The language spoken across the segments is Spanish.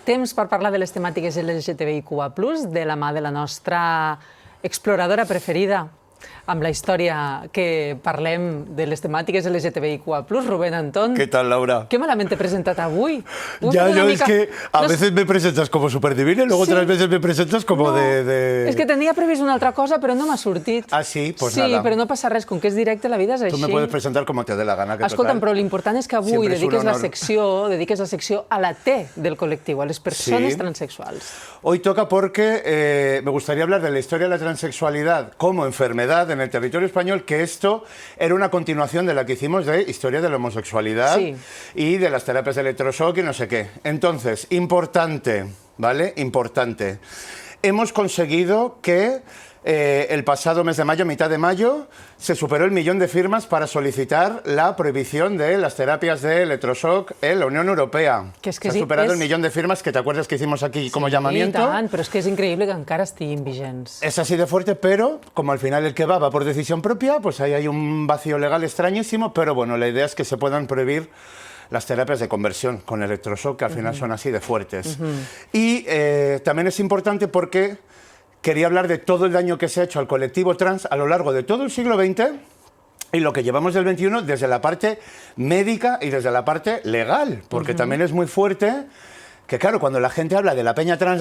Temps per parlar de les temàtiques LGTBIQA+, de la mà de la nostra exploradora preferida, amb la història que parlem de les temàtiques LGTBIQA+, Rubén Antón. ¿Qué tal, Laura? Qué malamente he presentat avui. Ya, yo es que a veces me presentas como superdivina y luego otras veces me presentas como de... És que tenia previst una altra cosa, però no m'ha sortit. Ah, sí? Pues sí, nada. però no passa res, com que és directe, la vida és així. Tú me puedes presentar como te dé la gana. Escolta'm, però l'important és que avui dediques la secció a la T del col·lectiu, a les persones transexuals. Hoy toca porque me gustaría hablar de la historia de la transexualidad como enfermedad en el territorio español, que esto era una continuación de la que hicimos de historia de la homosexualidad y de las terapias de electroshock y no sé qué. Entonces, importante, ¿vale? Importante. Hemos conseguido que el pasado mes de mayo, mitad de mayo, se superó el 1.000.000 de firmas para solicitar la prohibición de las terapias de electroshock en la Unión Europea. Que se ha superado el 1.000.000 de firmas, que te acuerdas que hicimos aquí como llamamiento. Sí, tant, però és que és increïble que encara estiguin vigents. Es así de fuerte, pero como al final el que va por decisión propia, pues ahí hay un vacío legal extrañísimo, pero bueno, la idea es que se puedan prohibir las terapias de conversión con electroshock, que al final son así de fuertes. Y también es importante porque quería hablar de todo el daño que se ha hecho al colectivo trans a lo largo de todo el siglo XX y lo que llevamos del XXI desde la parte médica y desde la parte legal, porque también es muy fuerte que, claro, cuando la gente habla de la peña trans,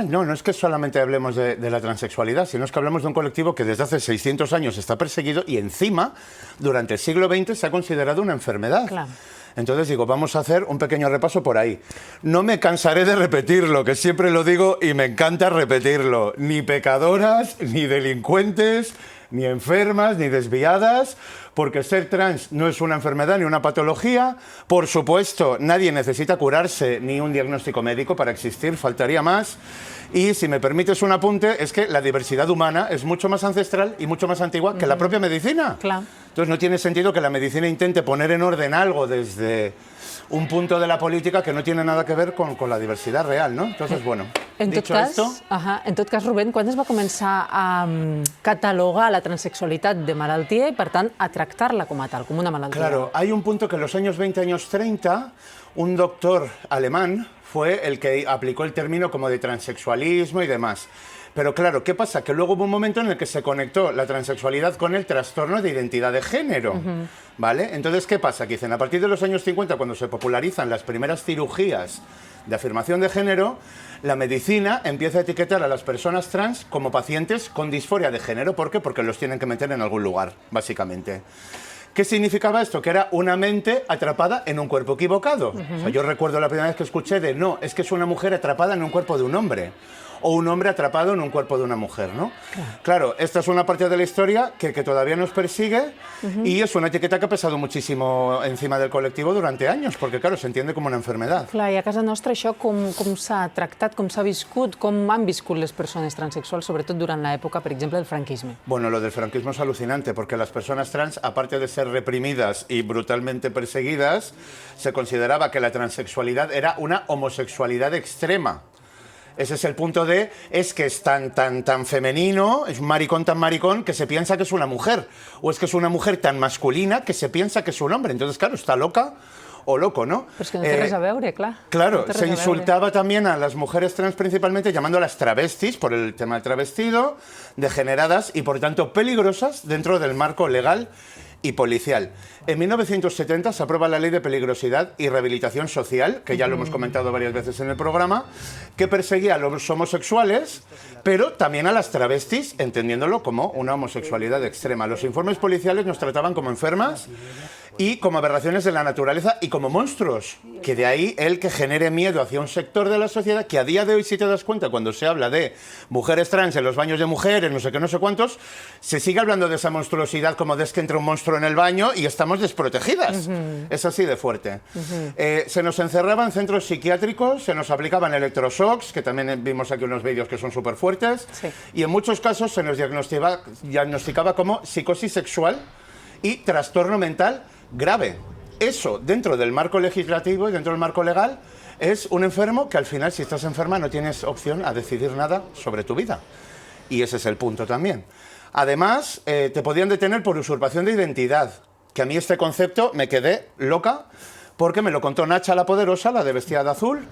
no es que solamente hablemos de la transexualidad, sino es que hablamos de un colectivo que desde hace 600 años está perseguido y encima, durante el siglo XX, se ha considerado una enfermedad. Claro. Entonces digo, vamos a hacer un pequeño repaso por ahí. No me cansaré de repetirlo, que siempre lo digo y me encanta repetirlo. Ni pecadoras, ni delincuentes, ni enfermas, ni desviadas, porque ser trans no es una enfermedad ni una patología. Por supuesto, nadie necesita curarse ni un diagnóstico médico para existir, faltaría más. Y si me permites un apunte, es que la diversidad humana es mucho más ancestral y mucho más antigua que la propia medicina. Claro. Entonces no tiene sentido que la medicina intente poner en orden algo desde un punto de la política que no tiene nada que ver con la diversidad real, ¿no? Entonces, bueno, en tot cas, Rubén, quan es va començar a catalogar la transexualitat de malaltia i, per tant, a tractar-la com a tal, com una malaltia? Claro, hay un punto que en los años 20, años 30, un doctor alemán fue el que aplicó el término como de transexualismo y demás. Pero claro, ¿qué pasa? Que luego hubo un momento en el que se conectó la transexualidad con el trastorno de identidad de género, ¿vale? Entonces, ¿qué pasa? Que dicen, a partir de los años 50, cuando se popularizan las primeras cirugías de afirmación de género, la medicina empieza a etiquetar a las personas trans como pacientes con disforia de género. ¿Por qué? Porque los tienen que meter en algún lugar, básicamente. ¿Qué significaba esto? Que era una mente atrapada en un cuerpo equivocado. O sea, yo recuerdo la primera vez que escuché de, no, es que es una mujer atrapada en un cuerpo de un hombre. O un hombre atrapado en un cuerpo de una mujer, ¿no? Claro, esta es una parte de la historia que todavía nos persigue y es una etiqueta que ha pesado muchísimo encima del colectivo durante años, porque, claro, se entiende como una enfermedad. Clar, i a casa nostra això com s'ha tractat, com s'ha viscut, com han viscut les persones transexuals, sobretot durant l'època, per exemple, del franquisme? Bueno, lo del franquismo es alucinante, porque las personas trans, aparte de ser reprimidas y brutalmente perseguidas, se consideraba que la transexualidad era una homosexualidad extrema. Ese es el punto de, es que es tan femenino, es un maricón tan maricón que se piensa que es una mujer. O es que es una mujer tan masculina que se piensa que es un hombre. Entonces, claro, está loca o loco, ¿no? Però és que no té res a veure, clar. Claro, se insultaba también a las mujeres trans principalmente llamándolas travestis por el tema del travestido, degeneradas y por tanto peligrosas dentro del marco legal y policial. En 1970 se aprueba la Ley de Peligrosidad y Rehabilitación Social, que ya lo hemos comentado varias veces en el programa, que perseguía a los homosexuales, pero también a las travestis, entendiéndolo como una homosexualidad extrema. Los informes policiales nos trataban como enfermas y como aberraciones de la naturaleza y como monstruos, que de ahí el que genere miedo hacia un sector de la sociedad que a día de hoy, si te das cuenta, cuando se habla de mujeres trans en los baños de mujeres, no sé qué, no sé cuántos, se sigue hablando de esa monstruosidad como de es que entra un monstruo en el baño y estamos desprotegidas. Es así de fuerte. Se nos encerraba en centros psiquiátricos, se nos aplicaban electroshocks, que también vimos aquí unos vídeos que son súper fuertes, y en muchos casos se nos diagnosticaba como psicosis sexual y trastorno mental grave. Eso, dentro del marco legislativo y dentro del marco legal, es un enfermo que al final, si estás enferma, no tienes opción a decidir nada sobre tu vida. Y ese es el punto también. Además, te podían detener por usurpación de identidad, que a mí este concepto me quedé loca, porque me lo contó Nacha la Poderosa, la de Vestida de Azul,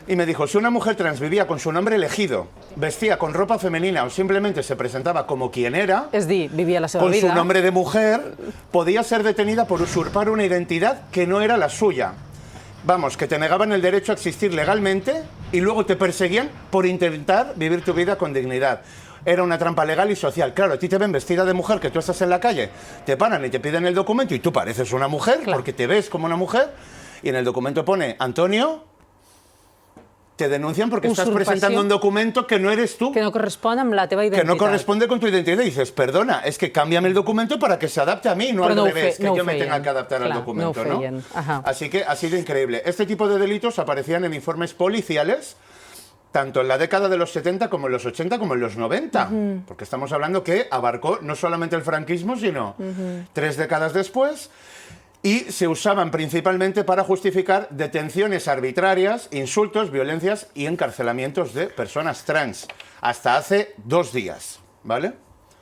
Y me dijo, si una mujer trans vivía con su nombre elegido, vestía con ropa femenina o simplemente se presentaba como quien era, És dir, vivia la seva con vida. su nombre de mujer, podía ser detenida por usurpar una identidad que no era la suya. Vamos, que te negaban el derecho a existir legalmente y luego te perseguían por intentar vivir tu vida con dignidad. Era una trampa legal y social. Claro, a ti te ven vestida de mujer, que tú estás en la calle, te paran y te piden el documento y tú pareces una mujer, Claro. porque te ves como una mujer, y en el documento pone Antonio, te denuncian porque estás Usurpació. presentando un documento que no eres tú, Que no correspon amb la teva que identitat. no corresponde con tu identidad. Y dices, perdona, es que cámbiame el documento para que se adapte a mí, no Però al no ho revés, fe- que no ho yo me feien. tenga que adaptar al Clar, documento, no ho ¿no? feien. Ajá. Así que ha sido increíble. Este tipo de delitos aparecían en informes policiales, tanto en la década de los 70 como en los 80 como en los 90, porque estamos hablando que abarcó no solamente el franquismo, sino 3 décadas después, y se usaban principalmente para justificar detenciones arbitrarias, insultos, violencias y encarcelamientos de personas trans, hasta hace 2 días, ¿vale?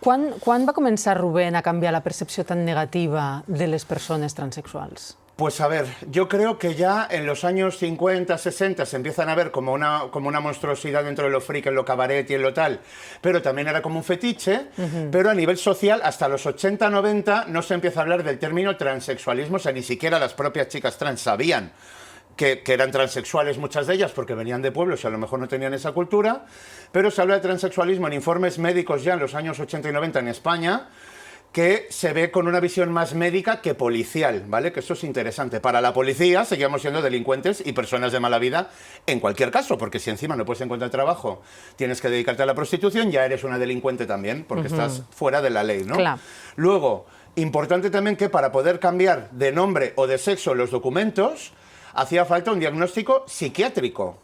Quan va començar, Rubén, a canviar la percepció tan negativa de les persones transexuals? Pues a ver, yo creo que ya en los años 50, 60 se empiezan a ver como una monstruosidad dentro de lo freak, en lo cabaret y en lo tal, pero también era como un fetiche, pero a nivel social hasta los 80, 90 no se empieza a hablar del término transexualismo, o sea, ni siquiera las propias chicas trans sabían que eran transexuales muchas de ellas porque venían de pueblos y a lo mejor no tenían esa cultura, pero se habla de transexualismo en informes médicos ya en los años 80 y 90 en España, que se ve con una visión más médica que policial, ¿vale? Que eso es interesante. Para la policía seguíamos siendo delincuentes y personas de mala vida en cualquier caso, porque si encima no puedes encontrar trabajo, tienes que dedicarte a la prostitución, ya eres una delincuente también, porque estás fuera de la ley, ¿no? Claro. Luego, importante también que para poder cambiar de nombre o de sexo en los documentos, hacía falta un diagnóstico psiquiátrico.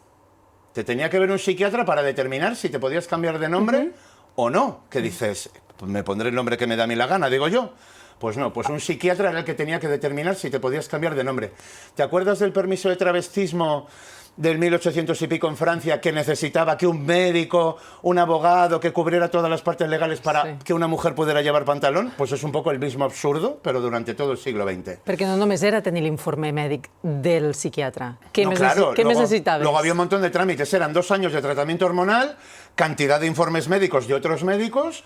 Te tenía que ver un psiquiatra para determinar si te podías cambiar de nombre o no. Que dices, pues me pondré el nombre que me da a mí la gana, digo yo. Pues no, pues un psiquiatra era el que tenía que determinar si te podías cambiar de nombre. ¿Te acuerdas del permiso de travestismo del 1800 y pico en Francia, que necesitaba que un médico, un abogado, que cubriera todas las partes legales para que una mujer pudiera llevar pantalón? Pues es un poco el mismo absurdo, pero durante todo el siglo XX. Perquè no només era tenir l'informe mèdic del psiquiatre. Què No, més, claro, què més necessitaves? Luego había un montón de trámites, eran 2 años de tratamiento hormonal, cantidad de informes médicos de otros médicos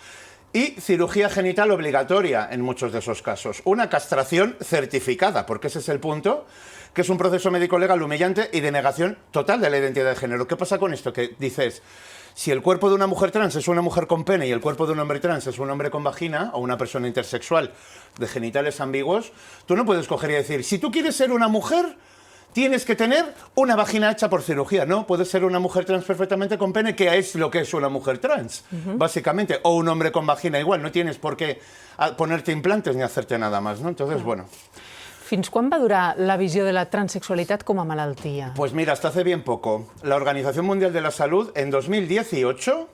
y cirugía genital obligatoria en muchos de esos casos. Una castración certificada, porque ese es el punto, que es un proceso médico legal humillante y de negación total de la identidad de género. ¿Qué pasa con esto? Que dices, si el cuerpo de una mujer trans es una mujer con pene y el cuerpo de un hombre trans es un hombre con vagina o una persona intersexual de genitales ambiguos, tú no puedes coger y decir, si tú quieres ser una mujer, tienes que tener una vagina hecha por cirugía. No, puedes ser una mujer trans perfectamente con pene, que es lo que es una mujer trans, básicamente. O un hombre con vagina igual, no tienes por qué ponerte implantes ni hacerte nada más, ¿no? Entonces, bueno. Fins quan va durar la visió de la transexualitat com a malaltia? Pues mira, hasta hace bien poco. La Organización Mundial de la Salud, en 2018,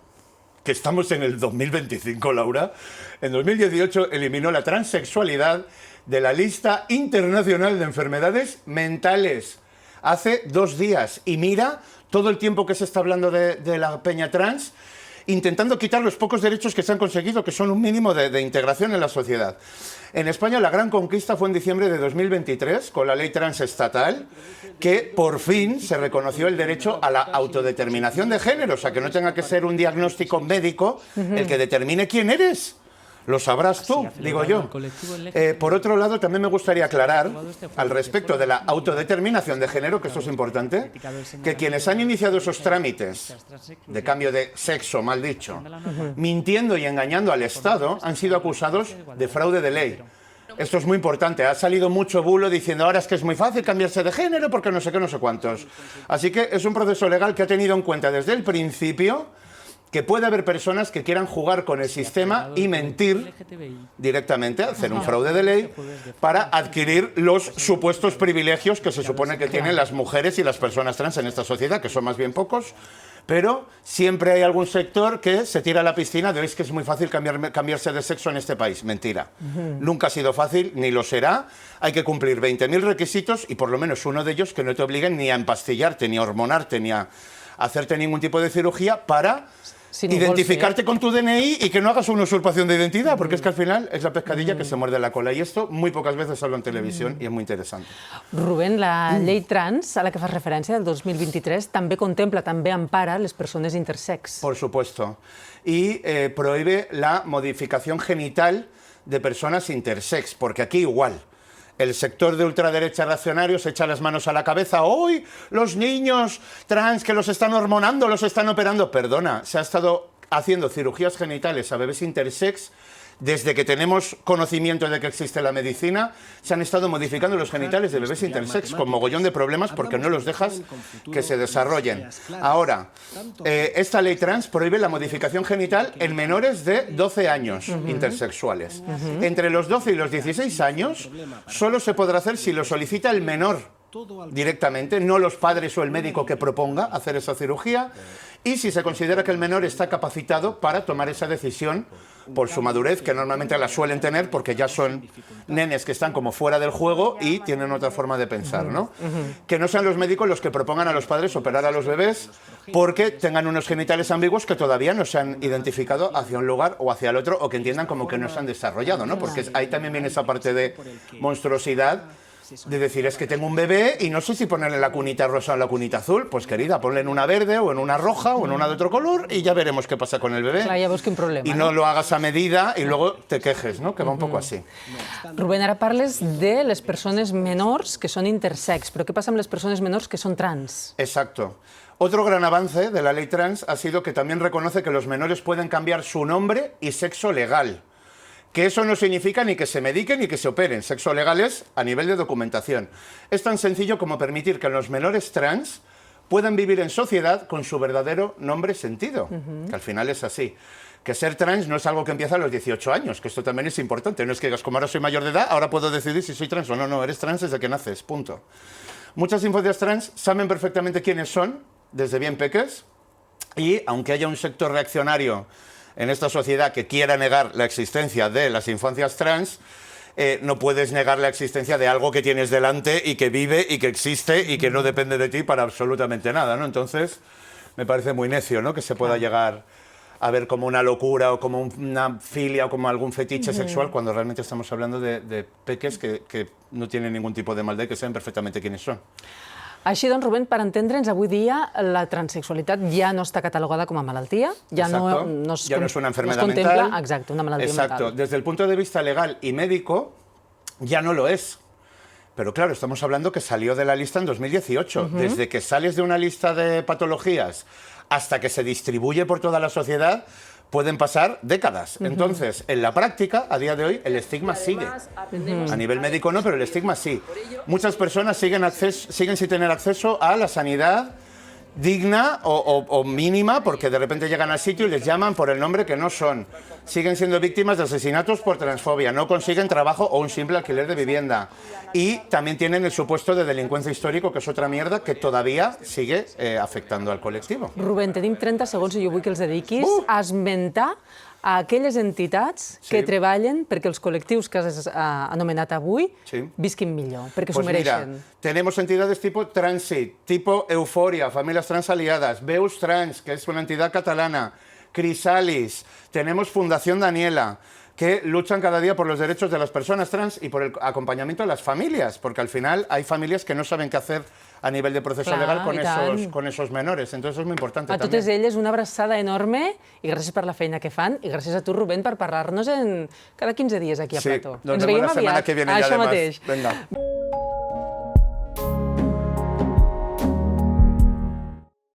que estamos en el 2025, Laura, en 2018 eliminó la transexualidad de la lista internacional de enfermedades mentales. Hace 2 días. Y mira todo el tiempo que se está hablando de la peña trans, intentando quitar los pocos derechos que se han conseguido, que son un mínimo de integración en la sociedad. En España la gran conquista fue en diciembre de 2023, con la ley trans estatal, que por fin se reconoció el derecho a la autodeterminación de género, o sea, que no tenga que ser un diagnóstico médico el que determine quién eres. Lo sabrás tú, digo yo. Por otro lado, también me gustaría aclarar al respecto de la autodeterminación de género, que esto es importante, que quienes han iniciado esos trámites de cambio de sexo, mal dicho, mintiendo y engañando al Estado, han sido acusados de fraude de ley. Esto es muy importante. Ha salido mucho bulo diciendo ahora es que es muy fácil cambiarse de género porque no sé qué, no sé cuántos. Así que es un proceso legal que ha tenido en cuenta desde el principio que puede haber personas que quieran jugar con el sistema y mentir directamente, hacer un fraude de ley para adquirir los supuestos privilegios que se supone que tienen las mujeres y las personas trans en esta sociedad, que son más bien pocos, pero siempre hay algún sector que se tira a la piscina de es que es muy fácil cambiarse de sexo en este país. Mentira. Nunca ha sido fácil, ni lo será. Hay que cumplir 20.000 requisitos y por lo menos uno de ellos que no te obliguen ni a empastillarte, ni a hormonarte, ni a hacerte ningún tipo de cirugía para Si no identificarte con tu DNI y que no hagas una usurpación de identidad, porque es que al final es la pescadilla que se muerde la cola. Y esto muy pocas veces hablo en televisión y es muy interesante. Rubén, la llei trans a la que fas referència del 2023 també contempla, també empara les persones intersex. Por supuesto. Y prohíbe la modificación genital de personas intersex, porque aquí igual. El sector de ultraderecha reaccionario se echa las manos a la cabeza. ¡Hoy los niños trans que los están hormonando, los están operando! Perdona, se ha estado haciendo cirugías genitales a bebés intersex. Desde que tenemos conocimiento de que existe la medicina, se han estado modificando los genitales de bebés intersex con mogollón de problemas porque no los dejas que se desarrollen. Ahora, esta ley trans prohíbe la modificación genital en menores de 12 años intersexuales. Entre los 12 y los 16 años solo se podrá hacer si lo solicita el menor directamente, no los padres o el médico que proponga hacer esa cirugía, y si se considera que el menor está capacitado para tomar esa decisión por su madurez, que normalmente la suelen tener porque ya son nenes que están como fuera del juego y tienen otra forma de pensar, ¿no? Que no sean los médicos los que propongan a los padres operar a los bebés porque tengan unos genitales ambiguos que todavía no se han identificado hacia un lugar o hacia el otro, o que entiendan como que no se han desarrollado, ¿no? Porque ahí también viene esa parte de monstruosidad, de decir, es que tengo un bebé y no sé si ponerle la cunita rosa o la cunita azul. Pues querida, ponle en una verde o en una roja o en una de otro color y ya veremos qué pasa con el bebé. Clar, ja veus quin problema. Y no lo hagas a medida y luego te quejes, ¿no? Que va un poco así. Rubén, ara parles de les persones menors que són intersex, però què passa amb les persones menors que són trans? Exacto. Otro gran avance de la ley trans ha sido que también reconoce que los menores pueden cambiar su nombre y sexo legal. Que eso no significa ni que se mediquen ni que se operen. Sexo legal es a nivel de documentación. Es tan sencillo como permitir que los menores trans puedan vivir en sociedad con su verdadero nombre sentido, que al final es así. Que ser trans no es algo que empieza a los 18 años, que esto también es importante. No es que digas, como ahora soy mayor de edad, ahora puedo decidir si soy trans o no. No, eres trans desde que naces, punto. Muchas infancias trans saben perfectamente quiénes son, desde bien peques, y aunque haya un sector reaccionario en esta sociedad que quiera negar la existencia de las infancias trans, no puedes negar la existencia de algo que tienes delante y que vive y que existe y que no depende de ti para absolutamente nada, ¿no? Entonces, me parece muy necio, ¿no?, que se pueda llegar a ver como una locura o como una filia o como algún fetiche sexual cuando realmente estamos hablando de peques que no tienen ningún tipo de maldad y que saben perfectamente quiénes son. Així doncs, Rubén, per entendre'ns, avui dia la transexualitat ja no està catalogada com a malaltia, ja no es una enfermedad contempla, mental. exacte, una malaltia Exacto. mental. Desde el punto de vista legal y médico, ya no lo es. Pero claro, estamos hablando que salió de la lista en 2018. Desde que sales de una lista de patologías hasta que se distribuye por toda la sociedad, pueden pasar décadas. Entonces, en la práctica, a día de hoy, el estigma sigue. A nivel médico no, pero el estigma sí. Muchas personas siguen sin tener acceso a la sanidad digna o mínima, porque de repente llegan al sitio y les llaman por el nombre que no son. Siguen siendo víctimas de asesinatos por transfobia, no consiguen trabajo o un simple alquiler de vivienda. Y también tienen el supuesto de delincuencia histórico, que es otra mierda que todavía sigue afectando al colectivo. Rubén, tenim 30 segons i jo vull que els dediquis a esmentar a aquelles entitats que treballen perquè els col·lectius que has anomenat avui visquin millor, perquè s'ho mereixen. Mira, tenemos entidades tipo Transit, tipo Euforia, Familias Trans Aliadas, Veus Trans, que es una entidad catalana, Crisalis, tenemos Fundación Daniela, que luchan cada día por los derechos de las personas trans y por el acompañamiento de las familias, porque al final hay familias que no saben qué hacer a nivel de proceso legal con esos menores. Entonces es muy importante a totes elles una abraçada enorme i gràcies per la feina que fan i gràcies a tu, Rubén, per parlar-nos cada 15 dies aquí a Plató. Nos vemos la semana que viene ya, además. Això mateix. Venga.